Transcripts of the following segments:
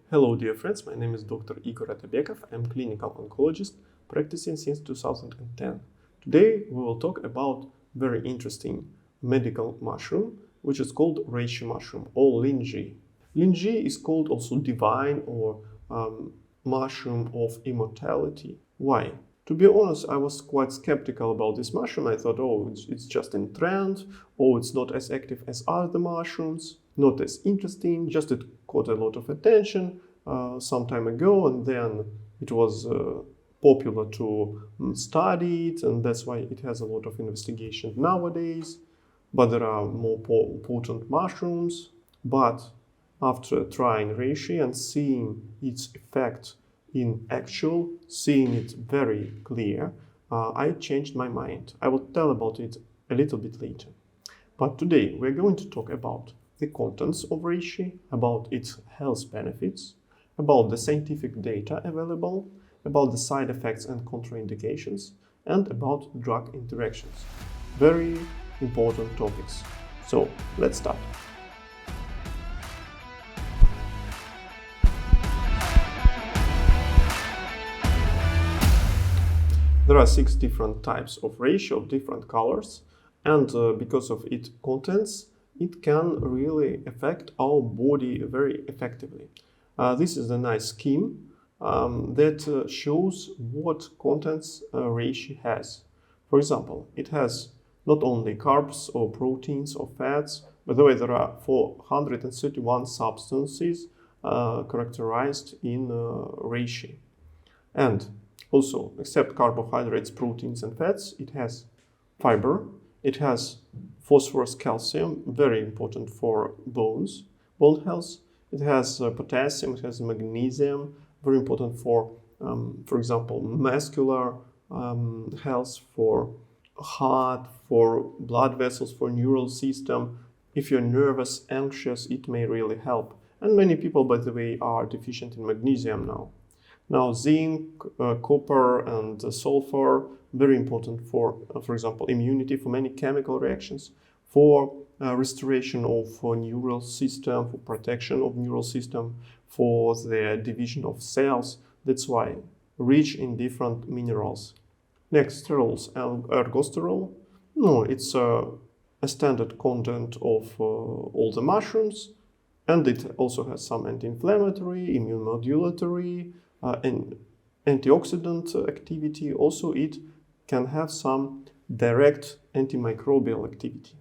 Hello dear friends, my name is Dr. Igor Atabekov. I'm clinical oncologist practicing since 2010. Today we will talk about very interesting medical mushroom which is called Reishi mushroom or Lingzhi. Lingzhi is called also divine or mushroom of immortality. Why? To be honest, I was quite skeptical about this mushroom. I thought, oh, it's just in trend, or it's not as active as other mushrooms, not as interesting, just it caught a lot of attention some time ago, and then it was popular to study it, and that's why it has a lot of investigation nowadays. But there are more potent mushrooms. But after trying reishi and seeing its effect in actual, seeing it very clear, I changed my mind. I will tell about it a little bit later. But today we're going to talk about the contents of reishi, about its health benefits, about the scientific data available, about the side effects and contraindications, and about drug interactions. Very important topics. So let's start. There are 6 different types of reishi of different colors, and because of its contents, it can really affect our body very effectively. This is a nice scheme that shows what contents reishi has. For example, it has not only carbs or proteins or fats. By the way, there are 431 substances characterized in reishi. And also, except carbohydrates, proteins, and fats, it has fiber, it has phosphorus, calcium, very important for bone health. It has potassium, it has magnesium, very important for example, muscular health, for heart, for blood vessels, for neural system. If you're nervous, anxious, it may really help. And many people, by the way, are deficient in magnesium now. Now, zinc, copper, and sulfur, very important for example, immunity, for many chemical reactions, for restoration of neural system, for protection of neural system, for the division of cells. That's why rich in different minerals. Next, sterols, ergosterol. No, it's a standard content of all the mushrooms, and it also has some anti-inflammatory, immune modulatory, and antioxidant activity. Also, it can have some direct antimicrobial activity.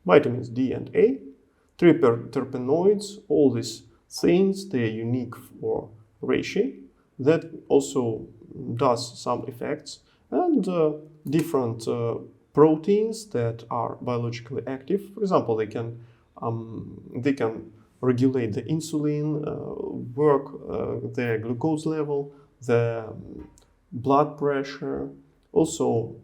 Vitamins D and A, terpenoids, all these things, they are unique for reishi. That also does some effects, and different proteins that are biologically active. For example, they can regulate the insulin, work the glucose level, the blood pressure. Also,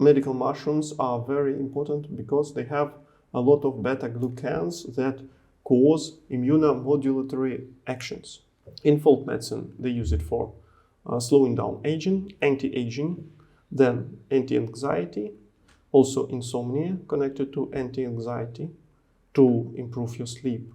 medical mushrooms are very important because they have a lot of beta-glucans that cause immunomodulatory actions. In folk medicine, they use it for slowing down aging, anti-aging, then anti-anxiety, also insomnia connected to anti-anxiety, to improve your sleep.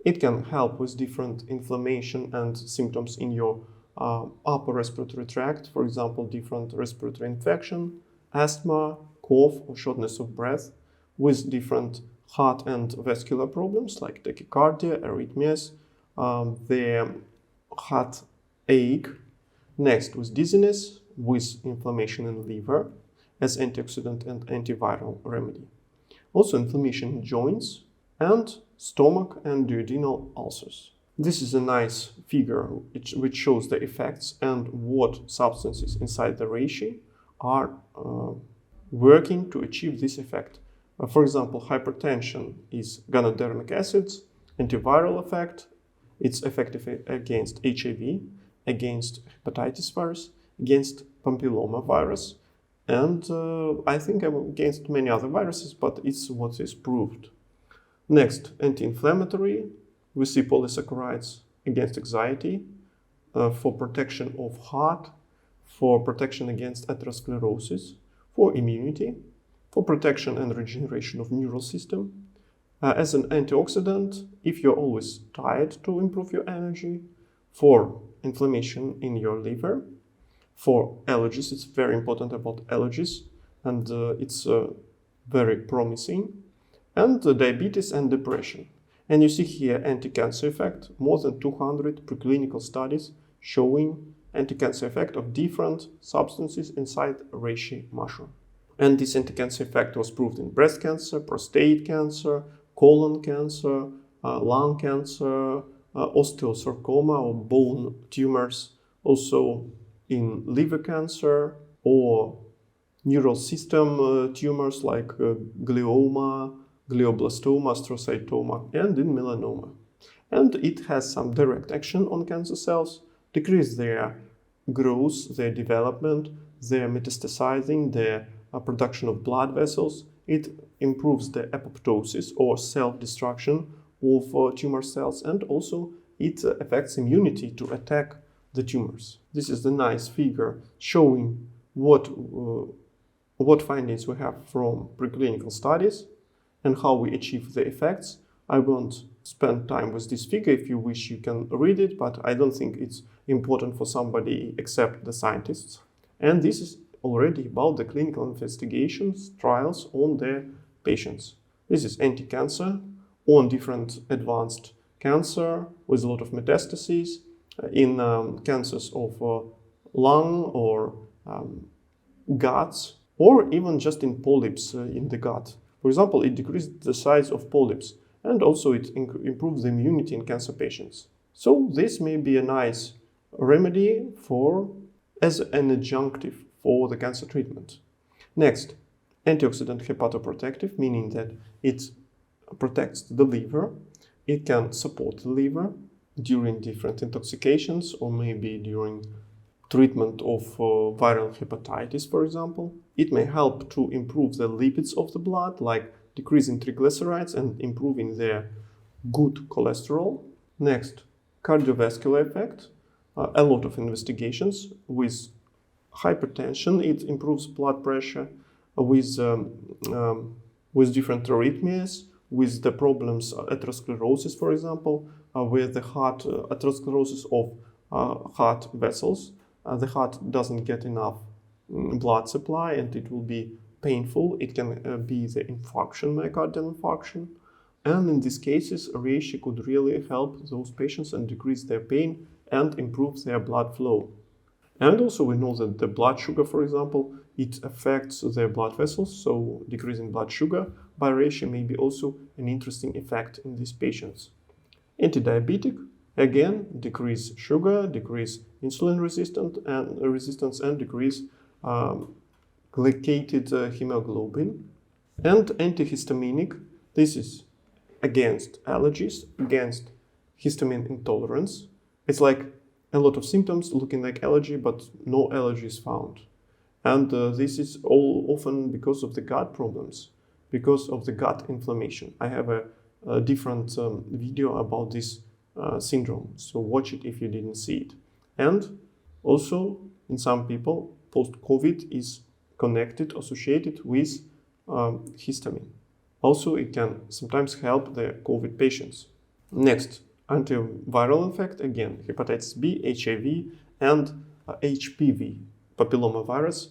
It can help with different inflammation and symptoms in your upper respiratory tract, for example, different respiratory infection, asthma, cough, or shortness of breath, with different heart and vascular problems like tachycardia, arrhythmias, the heart ache. Next, with dizziness, with inflammation in liver as antioxidant and antiviral remedy. Also, inflammation in joints and stomach and duodenal ulcers. This is a nice figure which shows the effects and what substances inside the reishi are working to achieve this effect. For example, hypertension is ganodermic acids, antiviral effect. It's effective against HIV, against hepatitis virus, against papilloma virus, and I think against many other viruses, but it's what is proved. Next, anti-inflammatory. We see polysaccharides against anxiety, for protection of heart, for protection against atherosclerosis, for immunity, for protection and regeneration of neural system, As an antioxidant, if you're always tired, to improve your energy, for inflammation in your liver, for allergies, it's very important about allergies, and it's very promising, and diabetes and depression. And you see here anti-cancer effect, more than 200 preclinical studies showing anti-cancer effect of different substances inside reishi mushroom. And this anti-cancer effect was proved in breast cancer, prostate cancer, colon cancer, lung cancer, osteosarcoma or bone tumors, also in liver cancer or neural system tumors like glioma, glioblastoma, astrocytoma, and in melanoma. And it has some direct action on cancer cells, decrease their growth, their development, their metastasizing, their production of blood vessels. It improves the apoptosis or self-destruction of tumor cells, and also it affects immunity to attack the tumors. This is the nice figure showing what findings we have from preclinical studies and how we achieve the effects. I won't spend time with this figure. If you wish, you can read it, but I don't think it's important for somebody except the scientists. And this is already about the clinical investigations, trials on the patients. This is anti-cancer on different advanced cancer with a lot of metastases in cancers of lung or guts, or even just in polyps in the gut. For example, it decreased the size of polyps, and also it improves the immunity in cancer patients. So this may be a nice remedy as an adjunctive for the cancer treatment. Next, antioxidant hepatoprotective, meaning that it protects the liver. It can support the liver during different intoxications or maybe during treatment of viral hepatitis, for example. It may help to improve the lipids of the blood, like decreasing triglycerides and improving their good cholesterol. Next, cardiovascular effect. A lot of investigations with hypertension. It improves blood pressure with different arrhythmias, with the problems atherosclerosis, for example, with the heart atherosclerosis of heart vessels. The heart doesn't get enough blood supply, and it will be painful. It can be the infarction, myocardial infarction. And in these cases, reishi could really help those patients and decrease their pain and improve their blood flow. And also we know that the blood sugar, for example, it affects their blood vessels, so decreasing blood sugar by reishi may be also an interesting effect in these patients. Anti-diabetic, again, decrease sugar, decrease insulin resistance, and decrease glycated hemoglobin. And antihistaminic, this is against allergies, against histamine intolerance. It's like a lot of symptoms looking like allergy, but no allergy is found. And this is all often because of the gut problems, because of the gut inflammation. I have a different video about this syndrome, so watch it if you didn't see it. And also, in some people, post-COVID is associated with histamine. Also, it can sometimes help the COVID patients. Next, antiviral effect, again, hepatitis B, HIV, and HPV, papillomavirus.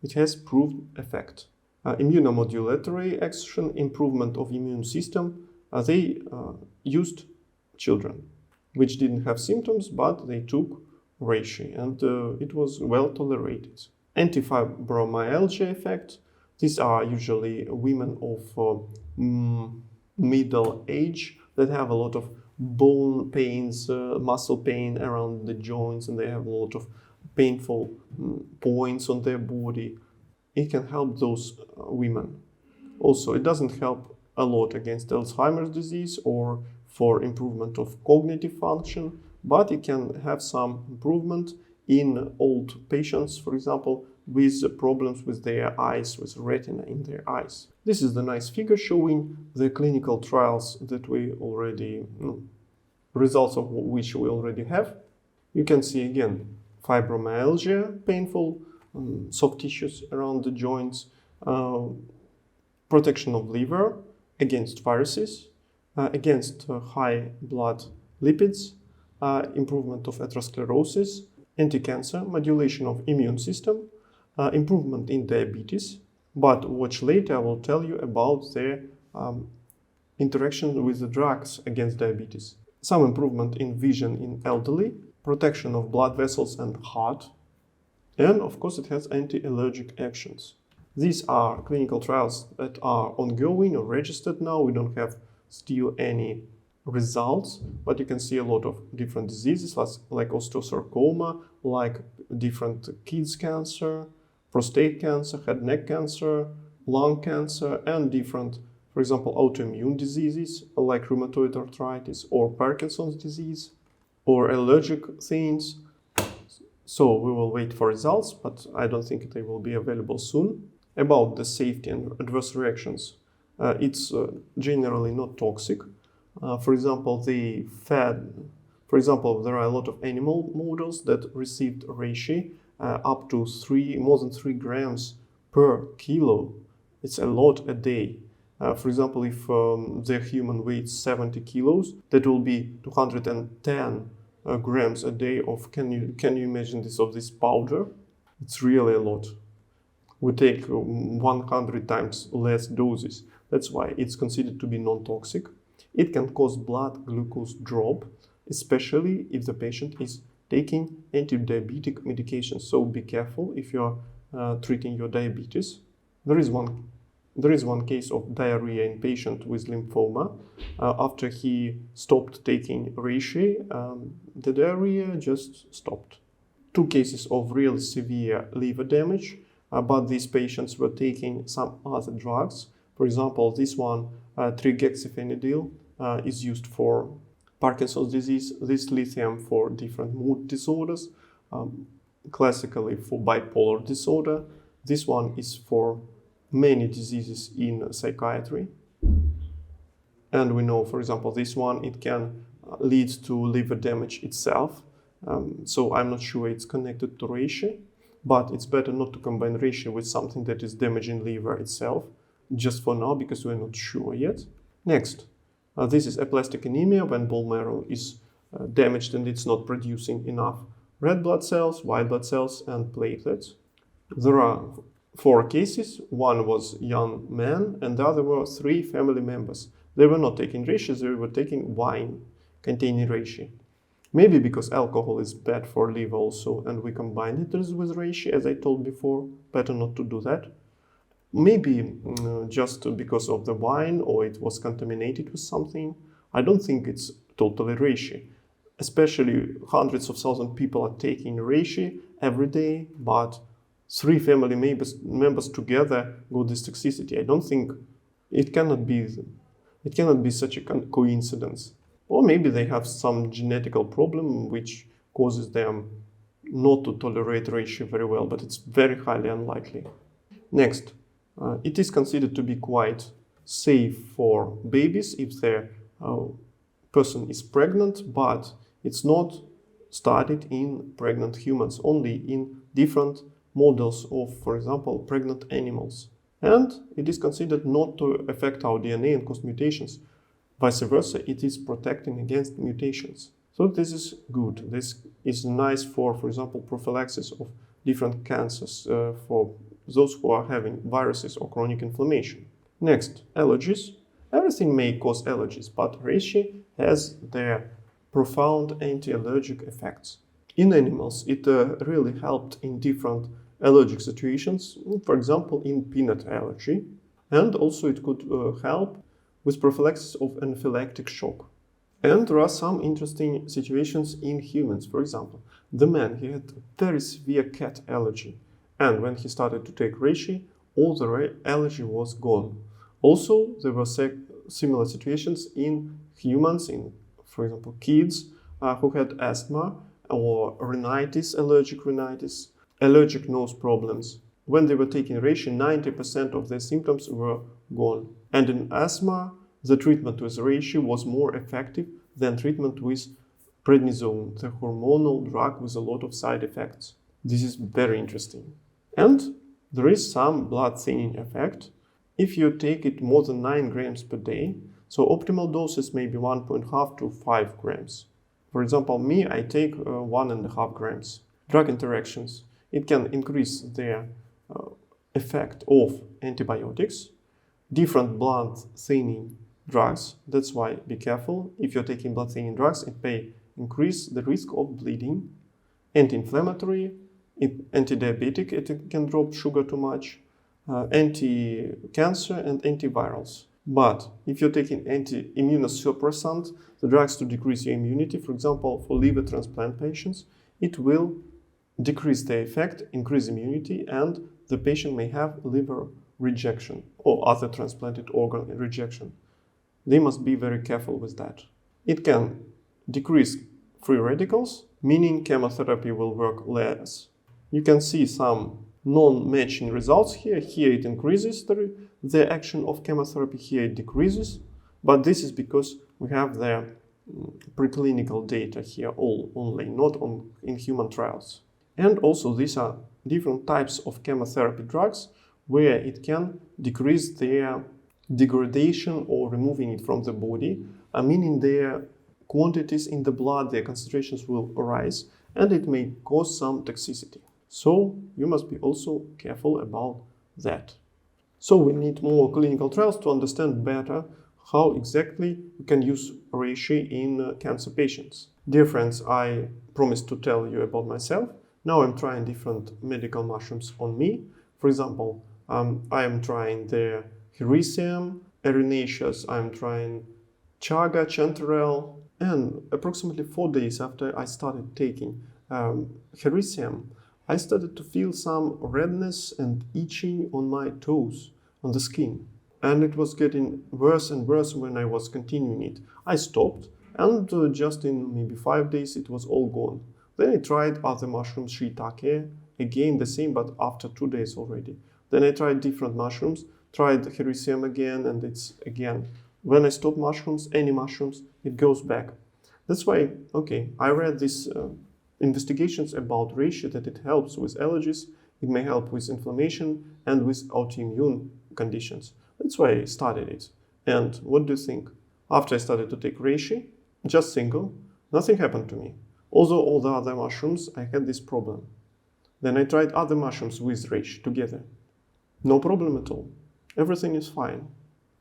It has proved effect. Immunomodulatory action, improvement of immune system. They used children which didn't have symptoms, but they took reishi, and it was well tolerated. Anti-fibromyalgia effect. These are usually women of middle age that have a lot of bone pains, muscle pain around the joints, and they have a lot of painful points on their body. It can help those women. Also, it doesn't help a lot against Alzheimer's disease or for improvement of cognitive function, but it can have some improvement in old patients, for example, with problems with their eyes, with retina in their eyes. This is the nice figure showing the clinical trials that we already, results of which we already have. You can see again, fibromyalgia, painful, soft tissues around the joints, protection of liver, against viruses, against high blood lipids, improvement of atherosclerosis, anti-cancer, modulation of immune system, improvement in diabetes. But watch later, I will tell you about the interaction with the drugs against diabetes. Some improvement in vision in elderly, protection of blood vessels and heart, and of course it has anti-allergic actions. These are clinical trials that are ongoing or registered now. We don't have still any results, but you can see a lot of different diseases like osteosarcoma, like different kids cancer, prostate cancer, head and neck cancer, lung cancer, and different, for example, autoimmune diseases like rheumatoid arthritis or Parkinson's disease or allergic things. So we will wait for results, but I don't think they will be available soon. About the safety and adverse reactions, it's generally not toxic. For example, there are a lot of animal models that received reishi up to more than 3 grams per kilo. It's a lot a day. For example, if the human weighs 70 kilos, that will be 210 grams a day of, can you imagine this, of this powder? It's really a lot. We take 100 times less doses. That's why it's considered to be non-toxic. It can cause blood glucose drop, especially if the patient is taking anti-diabetic medications. So be careful if you are treating your diabetes. There is one case of diarrhea in patient with lymphoma. After he stopped taking reishi, the diarrhea just stopped. 2 cases of real severe liver damage, but these patients were taking some other drugs. For example, this one, triglycerides, is used for Parkinson's disease, this lithium for different mood disorders, classically for bipolar disorder. This one is for many diseases in psychiatry. And we know, for example, this one, it can lead to liver damage itself. So I'm not sure it's connected to reishi, but it's better not to combine reishi with something that is damaging liver itself, just for now, because we're not sure yet. Next, this is aplastic anemia, when bone marrow is damaged and it's not producing enough red blood cells, white blood cells, and platelets. There are 4 cases. One was young man, and the other were 3 family members. They were not taking reishi, they were taking wine containing reishi. Maybe because alcohol is bad for liver also, and we combined it with reishi, as I told before. Better not to do that. Maybe just because of the wine, or it was contaminated with something. I don't think it's totally reishi. Especially hundreds of thousands people are taking reishi every day, but 3 family members together got this toxicity. I don't think it cannot be such a coincidence. Or maybe they have some genetical problem which causes them not to tolerate reishi very well, but it's very highly unlikely. Next, it is considered to be quite safe for babies if the person is pregnant, but it's not studied in pregnant humans, only in different models of, for example, pregnant animals. And it is considered not to affect our DNA and cause mutations. Vice versa, it is protecting against mutations. So this is good. This is nice for example, prophylaxis of different cancers for those who are having viruses or chronic inflammation. Next, allergies. Everything may cause allergies, but reishi has their profound anti-allergic effects. In animals, it really helped in different allergic situations, for example, in peanut allergy. And also it could help with prophylaxis of anaphylactic shock. And there are some interesting situations in humans. For example, the man, he had very severe cat allergy. And when he started to take reishi, all the allergy was gone. Also, there were similar situations in humans, for example, kids who had asthma or rhinitis, allergic nose problems. When they were taking reishi, 90% of their symptoms were gone. And in asthma, the treatment with reishi was more effective than treatment with prednisone, the hormonal drug with a lot of side effects. This is very interesting. And there is some blood thinning effect. if you take it more than 9 grams per day, so optimal doses may be 1.5 to 5 grams. For example, me, I take 1.5 grams. Drug interactions. It can increase the effect of antibiotics, different blood thinning drugs. That's why be careful. If you're taking blood thinning drugs, it may increase the risk of bleeding. Anti-inflammatory, anti-diabetic, it can drop sugar too much, anti-cancer and antivirals. But if you're taking anti-immunosuppressant, the drugs to decrease your immunity, for example, for liver transplant patients, it will decrease the effect, increase immunity, and the patient may have liver rejection or other transplanted organ rejection. They must be very careful with that. It can decrease free radicals, meaning chemotherapy will work less. You can see some non-matching results here. Here it increases the action of chemotherapy, here it decreases, but this is because we have the preclinical data here only, not in human trials. And also these are different types of chemotherapy drugs where it can decrease their degradation or removing it from the body, meaning their quantities in the blood, their concentrations will rise, and it may cause some toxicity. So you must be also careful about that. So we need more clinical trials to understand better how exactly we can use reishi in cancer patients. Dear friends, I promised to tell you about myself. Now I'm trying different medical mushrooms on me. For example, I am trying the hericium, erinaceous, I'm trying chaga, chanterelle, and approximately 4 days after I started taking hericium, I started to feel some redness and itching on my toes, on the skin. And it was getting worse and worse when I was continuing it. I stopped, and just in maybe 5 days it was all gone. Then I tried other mushrooms, shiitake, again the same, but after 2 days already. Then I tried different mushrooms, tried hericium again, and it's again. When I stop mushrooms, any mushrooms, it goes back. That's why, okay, I read these investigations about reishi that it helps with allergies, it may help with inflammation and with autoimmune conditions. That's why I started it. And what do you think? After I started to take reishi, just single, nothing happened to me. Although all the other mushrooms, I had this problem. Then I tried other mushrooms with reishi together. No problem at all. Everything is fine.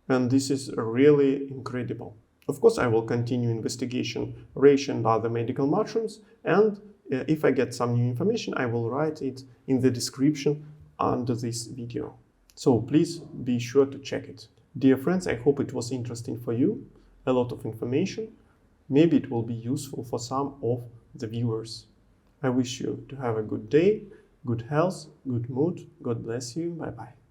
And this is really incredible. Of course, I will continue investigation reishi and other medical mushrooms, and if I get some new information, I will write it in the description under this video. So please be sure to check it. Dear friends, I hope it was interesting for you, a lot of information. Maybe it will be useful for some of the viewers. I wish you to have a good day, good health, good mood. God bless you. Bye-bye.